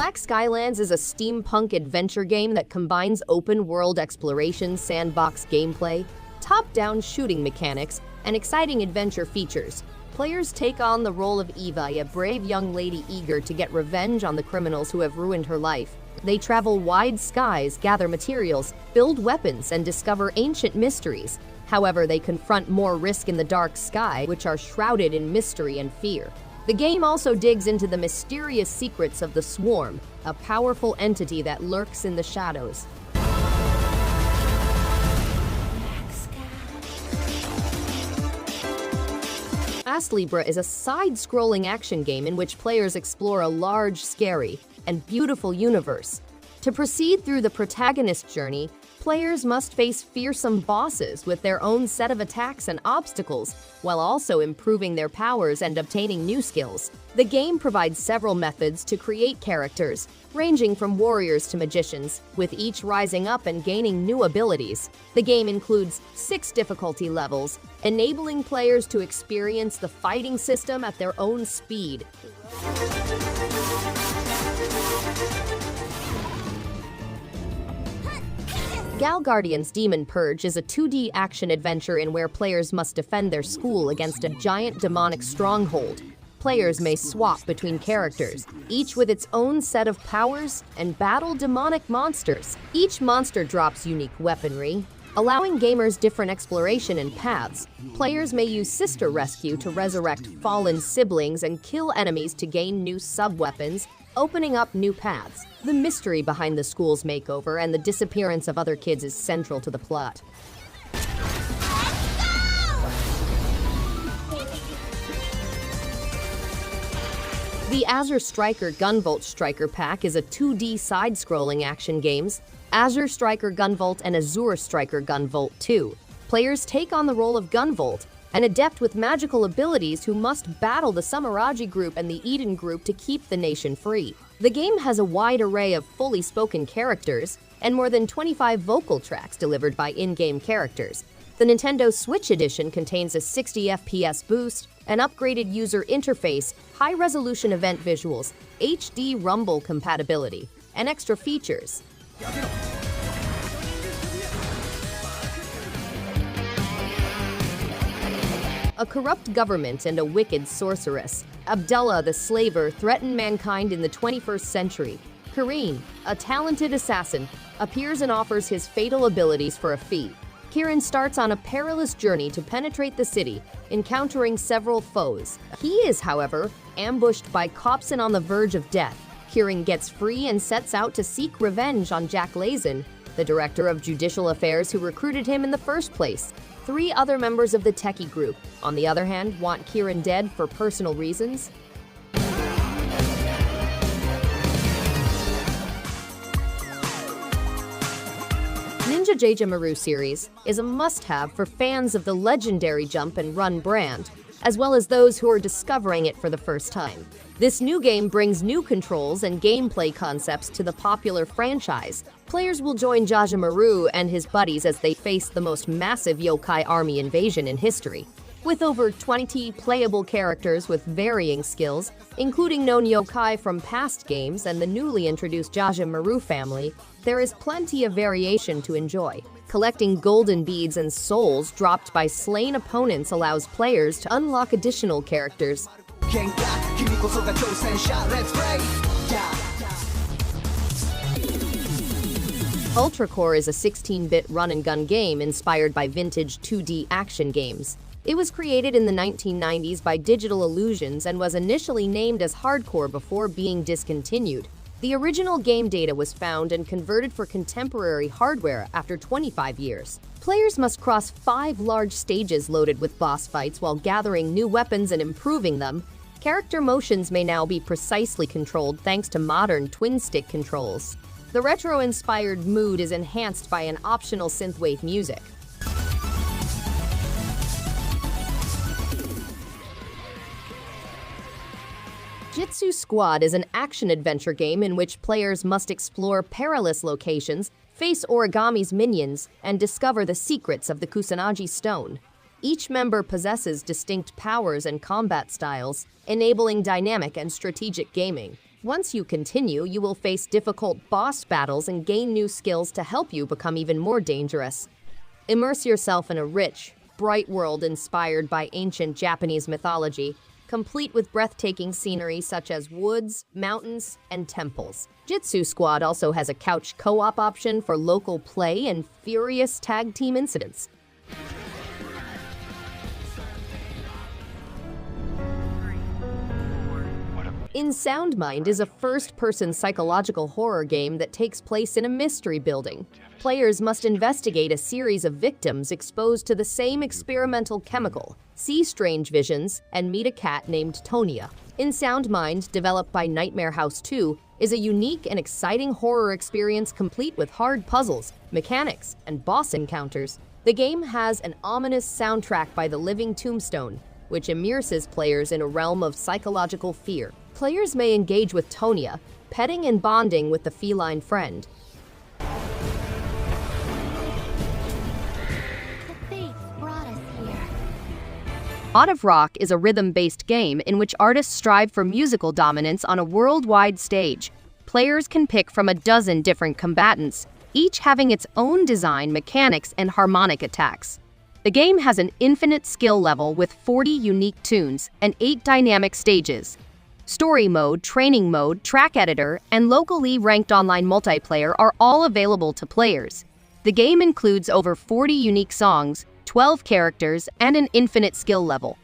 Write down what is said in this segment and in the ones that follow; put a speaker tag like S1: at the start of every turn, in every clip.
S1: Black Skylands is a steampunk adventure game that combines open-world exploration, sandbox gameplay, top-down shooting mechanics, and exciting adventure features. Players take on the role of Eva, a brave young lady eager to get revenge on the criminals who have ruined her life. They travel wide skies, gather materials, build weapons, and discover ancient mysteries. However, they confront more risk in the dark sky, which are shrouded in mystery and fear. The game also digs into the mysterious secrets of the Swarm, a powerful entity that lurks in the shadows. ASTLIBRA is a side-scrolling action game in which players explore a large, scary, and beautiful universe. To proceed through the protagonist's journey, players must face fearsome bosses with their own set of attacks and obstacles, while also improving their powers and obtaining new skills. The game provides several methods to create characters, ranging from warriors to magicians, with each rising up and gaining new abilities. The game includes 6 difficulty levels, enabling players to experience the fighting system at their own speed. Guardian's Demon Purge is a 2D action-adventure in where players must defend their school against a giant demonic stronghold. Players may swap between characters, each with its own set of powers, and battle demonic monsters. Each monster drops unique weaponry, allowing gamers different exploration and paths. Players may use Sister Rescue to resurrect fallen siblings and kill enemies to gain new sub-weapons, opening up new paths. The mystery behind the school's makeover and the disappearance of other kids is central to the plot. The Azure Striker Gunvolt Striker Pack is a 2D side-scrolling action games. Azure Striker Gunvolt and Azure Striker Gunvolt 2. Players take on the role of Gunvolt, an adept with magical abilities who must battle the Samaraji group and the Eden group to keep the nation free. The game has a wide array of fully spoken characters and more than 25 vocal tracks delivered by in-game characters. The Nintendo Switch Edition contains a 60 FPS boost, an upgraded user interface, high-resolution event visuals, HD Rumble compatibility, and extra features. A corrupt government and a wicked sorceress, Abdullah the Slaver, threaten mankind in the 21st century. Kareen, a talented assassin, appears and offers his fatal abilities for a fee. Kieran starts on a perilous journey to penetrate the city, encountering several foes. He is, however, ambushed by cops and on the verge of death. Kieran gets free and sets out to seek revenge on Jack Lazon, the director of judicial affairs who recruited him in the first place. 3 other members of the techie group, on the other hand, want Kieran dead for personal reasons. Ninja JaJaMaru series is a must-have for fans of the legendary Jump and Run brand, as well as those who are discovering it for the first time. This new game brings new controls and gameplay concepts to the popular franchise. Players will join JaJaMaru and his buddies as they face the most massive yokai army invasion in history. With over 20 playable characters with varying skills, including known yokai from past games and the newly introduced JaJaMaru family, there is plenty of variation to enjoy. Collecting golden beads and souls dropped by slain opponents allows players to unlock additional characters. Ultracore is a 16-bit run-and-gun game inspired by vintage 2D action games. It was created in the 1990s by Digital Illusions and was initially named as Hardcore before being discontinued. The original game data was found and converted for contemporary hardware after 25 years. Players must cross 5 large stages loaded with boss fights while gathering new weapons and improving them. Character motions may now be precisely controlled thanks to modern twin-stick controls. The retro-inspired mood is enhanced by an optional synthwave music. Jitsu Squad is an action-adventure game in which players must explore perilous locations, face Origami's minions, and discover the secrets of the Kusanagi Stone. Each member possesses distinct powers and combat styles, enabling dynamic and strategic gaming. Once you continue, you will face difficult boss battles and gain new skills to help you become even more dangerous. Immerse yourself in a rich, bright world inspired by ancient Japanese mythology, complete with breathtaking scenery such as woods, mountains, and temples. Jitsu Squad also has a couch co-op option for local play and furious tag team incidents. In Sound Mind is a first-person psychological horror game that takes place in a mystery building. Players must investigate a series of victims exposed to the same experimental chemical, see strange visions, and meet a cat named Tonya. In Sound Mind, developed by Nightmare House 2, is a unique and exciting horror experience complete with hard puzzles, mechanics, and boss encounters. The game has an ominous soundtrack by The Living Tombstone, which immerses players in a realm of psychological fear. Players may engage with Tonya, petting and bonding with the feline friend.
S2: The fates brought us here.
S1: God of Rock is a rhythm-based game in which artists strive for musical dominance on a worldwide stage. Players can pick from a dozen different combatants, each having its own design, mechanics, and harmonic attacks. The game has an infinite skill level with 40 unique tunes and 8 dynamic stages. Story mode, training mode, track editor, and locally ranked online multiplayer are all available to players. The game includes over 40 unique songs, 12 characters, and an infinite skill level.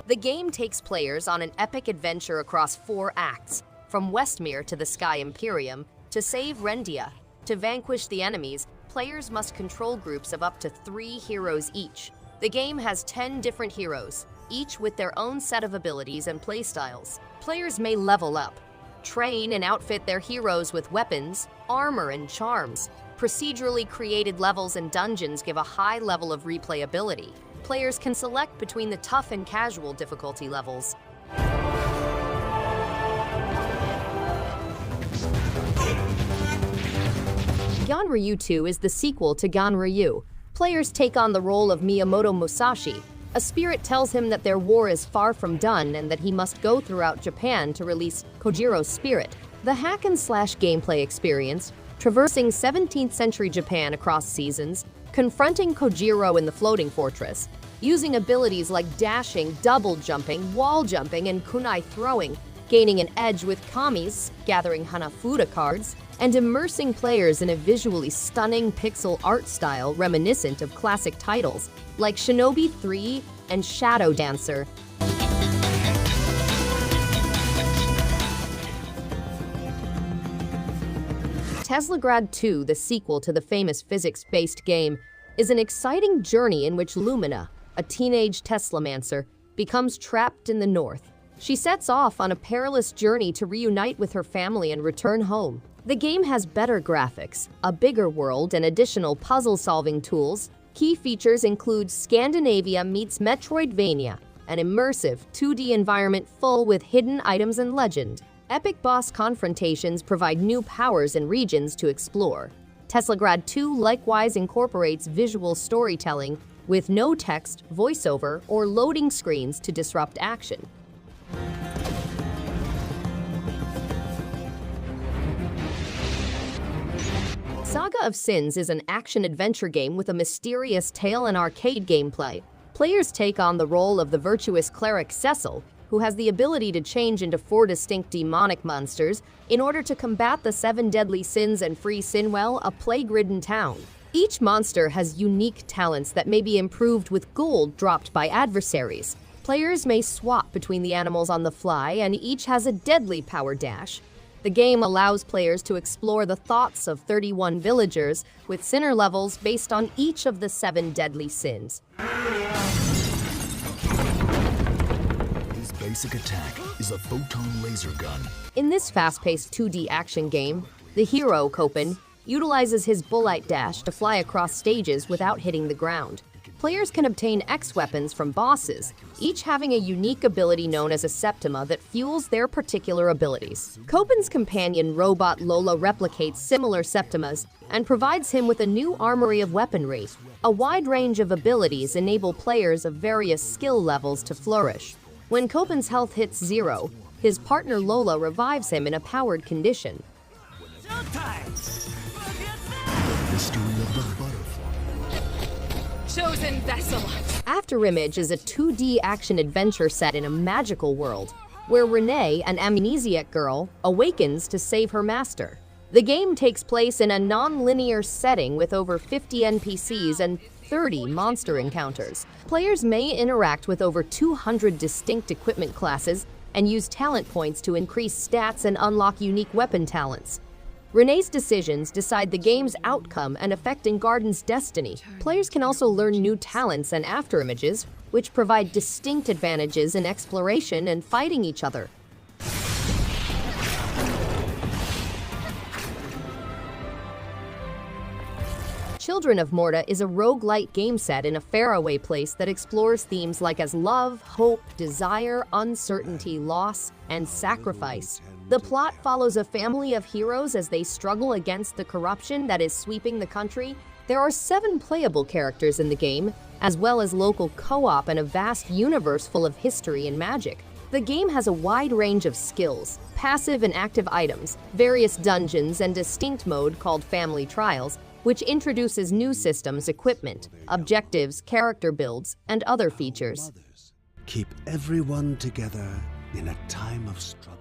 S1: The game takes players on an epic adventure across 4 acts, from Westmere to the Sky Imperium, to save Rendia. To vanquish the enemies, players must control groups of up to 3 heroes each. The game has 10 different heroes, each with their own set of abilities and playstyles. Players may level up, train and outfit their heroes with weapons, armor, and charms. Procedurally created levels and dungeons give a high level of replayability. Players can select between the tough and casual difficulty levels. Ganryu 2 is the sequel to Ganryu. Players take on the role of Miyamoto Musashi. A spirit tells him that their war is far from done and that he must go throughout Japan to release Kojiro's spirit. The hack-and-slash gameplay experience, traversing 17th century Japan across seasons, confronting Kojiro in the floating fortress, using abilities like dashing, double jumping, wall jumping, and kunai throwing, gaining an edge with kamis, gathering Hanafuda cards, and immersing players in a visually stunning pixel art style reminiscent of classic titles like Shinobi 3 and Shadow Dancer. Teslagrad 2, the sequel to the famous physics-based game, is an exciting journey in which Lumina, a teenage Teslamancer, becomes trapped in the north. She sets off on a perilous journey to reunite with her family and return home. The game has better graphics, a bigger world, and additional puzzle-solving tools. Key features include Scandinavia meets Metroidvania, an immersive 2D environment full with hidden items and legend. Epic boss confrontations provide new powers and regions to explore. Teslagrad 2 likewise incorporates visual storytelling with no text, voiceover, or loading screens to disrupt action. Saga of Sins is an action-adventure game with a mysterious tale and arcade gameplay. Players take on the role of the virtuous cleric Cecil, who has the ability to change into 4 distinct demonic monsters in order to combat the 7 deadly sins and free Sinwell, a plague-ridden town. Each monster has unique talents that may be improved with gold dropped by adversaries. Players may swap between the animals on the fly, and each has a deadly power dash. The game allows players to explore the thoughts of 31 villagers with sinner levels based on each of the 7 deadly sins.
S3: His basic attack is a photon laser gun.
S1: In this fast-paced 2D action game, the hero, Copen, utilizes his bullite dash to fly across stages without hitting the ground. players can obtain X weapons from bosses, each having a unique ability known as a Septima that fuels their particular abilities. Copen's companion robot Lola replicates similar Septimas and provides him with a new armory of weaponry. A wide range of abilities enable players of various skill levels to flourish. When Copen's health hits 0, his partner Lola revives him in a powered condition.
S3: Mystery of the butterfly.
S4: Chosen vessel.
S1: Afterimage is a 2D action-adventure set in a magical world, where Renee, an amnesiac girl, awakens to save her master. The game takes place in a non-linear setting with over 50 NPCs and 30 monster encounters. Players may interact with over 200 distinct equipment classes and use talent points to increase stats and unlock unique weapon talents. Renee's decisions decide the game's outcome and affect Garden's destiny. Players can also learn new talents and afterimages, which provide distinct advantages in exploration and fighting each other. Children of Morta is a roguelite game set in a faraway place that explores themes like as love, hope, desire, uncertainty, loss, and sacrifice. The plot follows a family of heroes as they struggle against the corruption that is sweeping the country. There are 7 playable characters in the game, as well as local co-op and a vast universe full of history and magic. The game has a wide range of skills, passive and active items, various dungeons, and distinct mode called Family Trials, which introduces new systems, equipment, objectives, character builds, and other features.
S5: Keep everyone together in a time of struggle.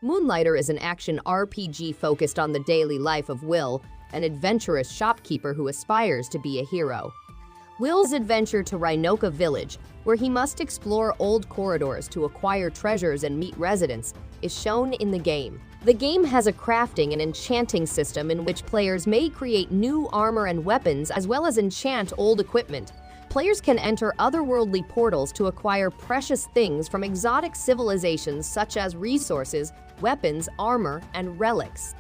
S1: Moonlighter is an action RPG focused on the daily life of Will, an adventurous shopkeeper who aspires to be a hero. Will's adventure to Rhinoka Village, where he must explore old corridors to acquire treasures and meet residents, is shown in the game. The game has a crafting and enchanting system in which players may create new armor and weapons as well as enchant old equipment. Players can enter otherworldly portals to acquire precious things from exotic civilizations such as resources, weapons, armor, and relics.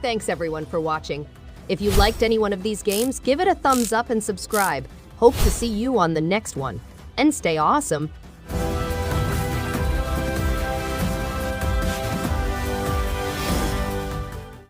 S1: Thanks everyone for watching. If you liked any one of these games, give it a thumbs up and subscribe. Hope to see you on the next one. And stay awesome!